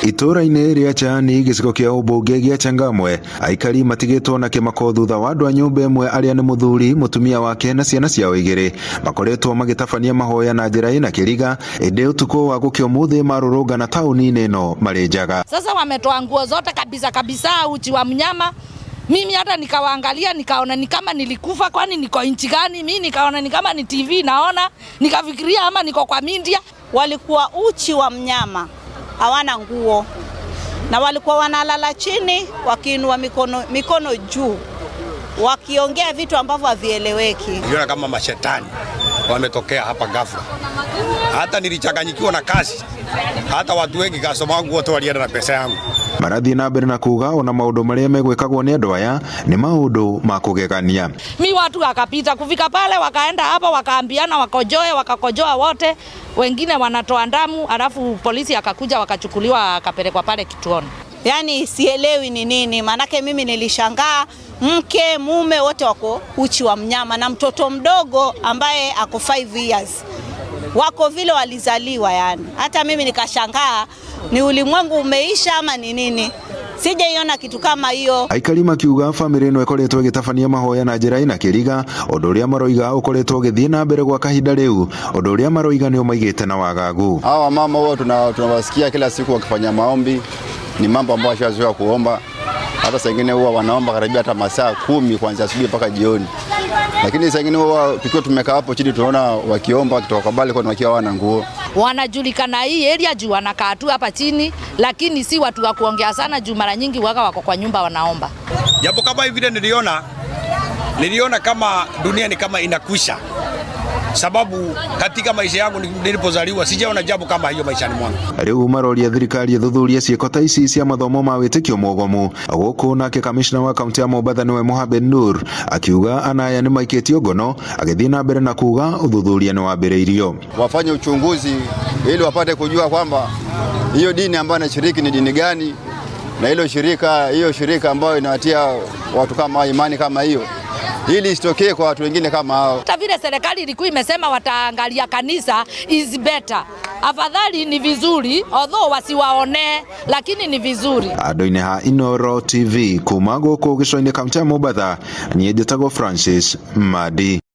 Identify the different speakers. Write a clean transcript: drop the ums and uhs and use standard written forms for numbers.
Speaker 1: Itura-inĩ rĩa Chani gĩcigo kĩa ũmbunge gĩa Changamwe, aikari matigĩtwo na kĩmako thutha wa andũ a nyũmba ĩmwe arĩa nĩ mũthuri, mũtumia wake na ciana ciao igĩrĩ makoretwo magĩtabania mahoya na njĩra ĩna kĩriga ĩndĩ ũtukũ wa gũkĩa ũmũthĩ marũrũngana taũni-inĩ ĩno marĩ njaga.
Speaker 2: Sasa wametoa nguo zote kabisa, uchi wa mnyama. Mimi hata nikawaangalia nikaona ni kama nilikufa, kwani niko nchi gani? Mimi nikaona ni kama ni TV naona, nikafikiria ama niko kwa media.
Speaker 3: Walikuwa uchi wa mnyama, hawana nguo, na walikuwa wanalala chini wakiinua mikono juu, wakiongea vitu ambavyo havieleweki.
Speaker 4: Niona kama mashetani wametokea hapa ghafla. Hata nilichanganyikiwa na kazi. Hata watu wengi kasoma wangu wote walienda na pesa yangu.
Speaker 1: Marathi na mbere na kuga ona maundu maria megwikagwo ni andu aya ni maundu ma kugegania.
Speaker 2: Mi watu wakapita kufika pale wakaenda hapa wakaambiana wakakojoa wote, wengine wanatoa damu, alafu polisi akakuja wakachukuliwa akapelekwa pale kituoni.
Speaker 3: Yani sielewi ni nini, manake mimi nilishangaa mke mume wote wako uchi wa mnyama na mtoto mdogo ambaye ako 5 years. Wako vile walizaliwa yani. Hata mimi nikashangaa ni ulimwengu umeisha ama ni nini? Sijaiona kitu kama hiyo.
Speaker 1: Aikari makiuga bamĩrĩ ĩno ĩkoretwo ĩgĩtabania mahoya na njĩra ĩna kĩriga, ũndũ ũrĩa maroiga ũkoretwo ũgĩthiĩ na mbere gwa kahinda rĩu, ũndũ ũrĩa maroiga nĩo maigĩte na wagagu.
Speaker 5: Hawa mama huwa tunawasikia kila siku wakifanya maombi, ni mambo ambayo washazoea kuomba. Hata saa nyingine huwa wanaomba karibia hata masaa 10 kuanzia asubuhi mpaka jioni. Lakini saa nyingine huwa tukiwa tumekaa hapo chini tunaona wakiomba wakitoka bali kwa wakiwa wana nguo.
Speaker 2: Wanajulikana hii area juu wanakaa tu hapa chini, lakini si watu wa kuongea sana juu mara nyingi wako kwa nyumba wanaomba.
Speaker 4: Jambo kama hivi niliona kama dunia ni kama inakwisha. Sababu katika maisha yangu nilipozaliwa sijaona jambo kama hiyo maishani mwangu.
Speaker 1: Rĩu maroria thirikari ithuthurie ciĩko ta ici cia mathomo ma wĩtĩkio mũgomu. Gũkũ nake kamishna wa kaunti ya Mombasa niwe Mohamed Nur akiuga anaya nĩ maikĩtio ngono, agĩthiĩ na mbere na kuga ũthuthuria nĩ wambĩrĩirio.
Speaker 5: Wafanye uchunguzi ili wapate kujua kwamba hiyo dini ambayo inashiriki ni dini gani, na hiyo shirika ambayo inawatia watu kama imani kama hiyo, ili isitokee kwa watu wengine kama hao.
Speaker 2: Hata vile serikali ilikuwa imesema wataangalia kanisa is better. Afadhali ni vizuri, although wasiwaone, lakini ni vizuri.
Speaker 1: Andũ-inĩ ha Inooro TV kuma gũkũ gĩcũa-inĩ kaunti ya Mombasa, niĩ njĩtagwo Francis Madi.